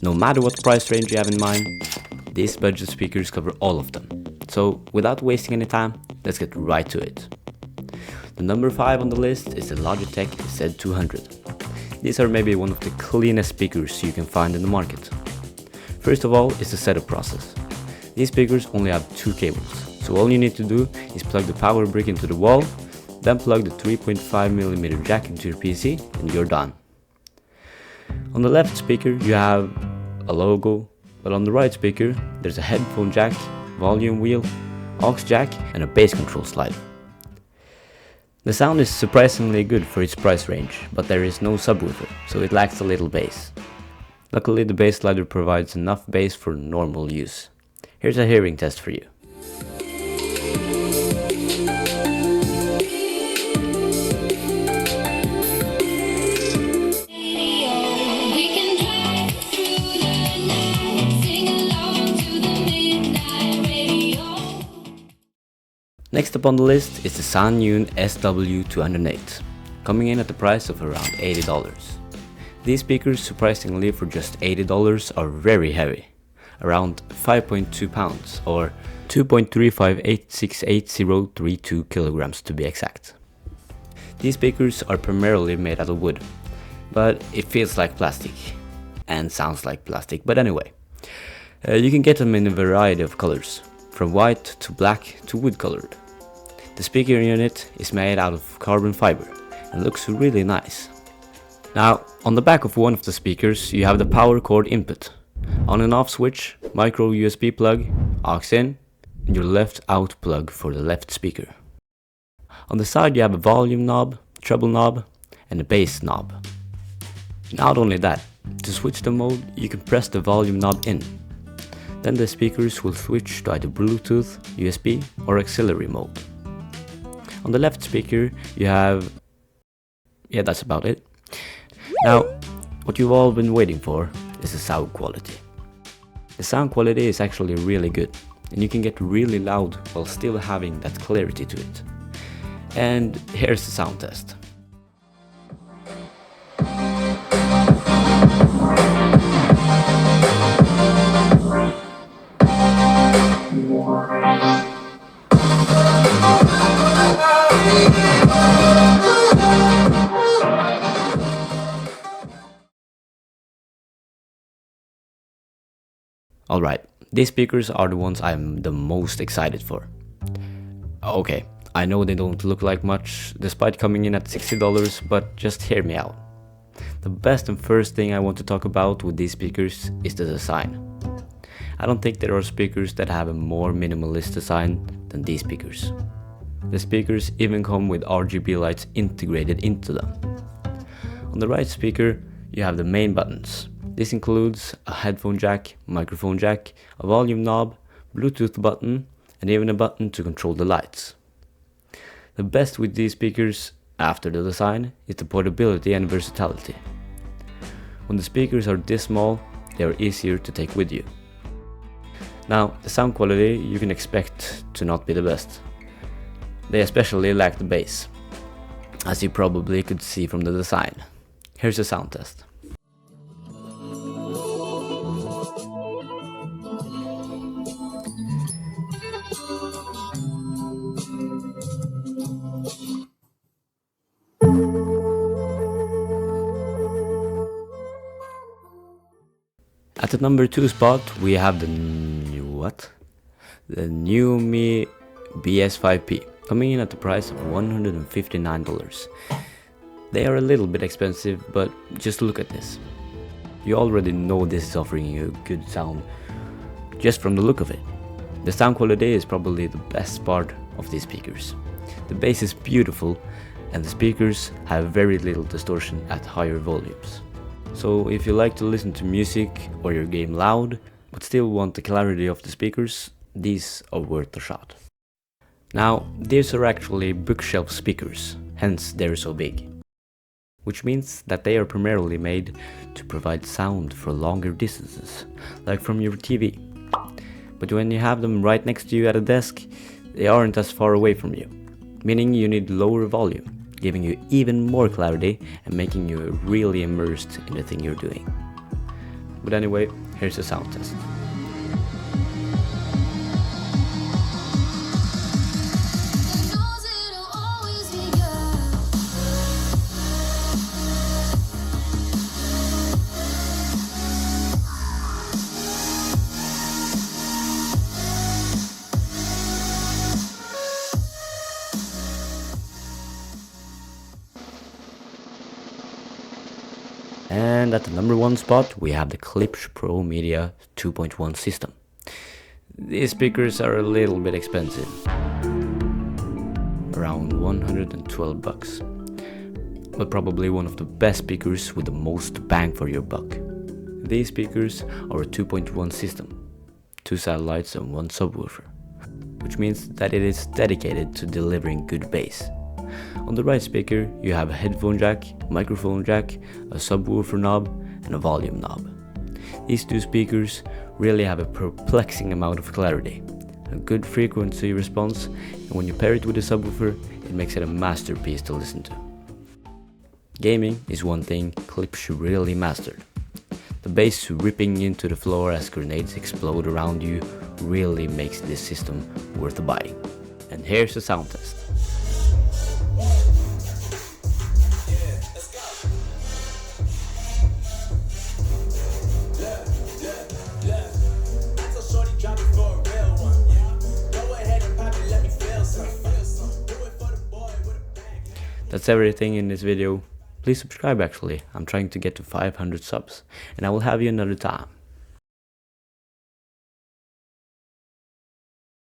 No matter what price range you have in mind, these budget speakers cover all of them. So without wasting any time, let's get right to it. The number 5 on the list is the Logitech Z200. These are maybe one of the cleanest speakers you can find in the market. First of all is the setup process. These speakers only have 2 cables, so all you need to do is plug the power brick into the wall, then plug the 3.5mm jack into your PC and you're done. On the left speaker you have a logo, but on the right speaker there's a headphone jack, volume wheel, aux jack and a bass control slider. The sound is surprisingly good for its price range, but there is no subwoofer, so it lacks a little bass. Luckily the bass slider provides enough bass for normal use. Here's a hearing test for you. Next up on the list is the Sanyun SW208, coming in at the price of around $80. These speakers, surprisingly for just $80, are very heavy, around 5.2 pounds or 2.358688032 kilograms to be exact. These speakers are primarily made out of wood, but it feels like plastic and sounds like plastic, but anyway. You can get them in a variety of colors, from white to black to wood colored. The speaker unit is made out of carbon fiber and looks really nice. Now, on the back of one of the speakers you have the power cord input, on and off switch, micro USB plug, aux in, and your left out plug for the left speaker. On the side you have a volume knob, treble knob, and a bass knob. Not only that, to switch the mode you can press the volume knob in. Then the speakers will switch to either Bluetooth, USB or auxiliary mode. On the left speaker you have... yeah, that's about it. Now, what you've all been waiting for is the sound quality. The sound quality is actually really good, and you can get really loud while still having that clarity to it. And here's the sound test. Alright, these speakers are the ones I'm the most excited for. Okay, I know they don't look like much despite coming in at $60, but just hear me out. The best and first thing I want to talk about with these speakers is the design. I don't think there are speakers that have a more minimalist design than these speakers. The speakers even come with RGB lights integrated into them. On the right speaker you have the main buttons. This includes a headphone jack, microphone jack, a volume knob, Bluetooth button, and even a button to control the lights. The best with these speakers, after the design, is the portability and versatility. When the speakers are this small, they are easier to take with you. Now, the sound quality you can expect to not be the best. They especially lack the bass, as you probably could see from the design. Here's a sound test. At the number 2 spot we have the NEUMI BS5P, coming in at the price of $159. They are a little bit expensive, but just look at this. You already know this is offering you a good sound just from the look of it. The sound quality is probably the best part of these speakers. The bass is beautiful and the speakers have very little distortion at higher volumes. So if you like to listen to music or your game loud, but still want the clarity of the speakers, these are worth a shot. Now, these are actually bookshelf speakers, hence they're so big. Which means that they are primarily made to provide sound for longer distances, like from your TV. But when you have them right next to you at a desk, they aren't as far away from you, meaning you need lower volume, giving you even more clarity and making you really immersed in the thing you're doing. But anyway, here's a sound test. And at the number 1 spot, we have the Klipsch ProMedia 2.1 system. These speakers are a little bit expensive, around 112 bucks, but probably one of the best speakers with the most bang for your buck. These speakers are a 2.1 system, 2 satellites and 1 subwoofer, which means that it is dedicated to delivering good bass. On the right speaker, you have a headphone jack, microphone jack, a subwoofer knob, and a volume knob. These 2 speakers really have a perplexing amount of clarity, a good frequency response, and when you pair it with a subwoofer, it makes it a masterpiece to listen to. Gaming is one thing Klipsch really mastered. The bass ripping into the floor as grenades explode around you really makes this system worth buying. And here's a sound test. That's everything in this video. Please subscribe actually, I'm trying to get to 500 subs, and I will have you another time.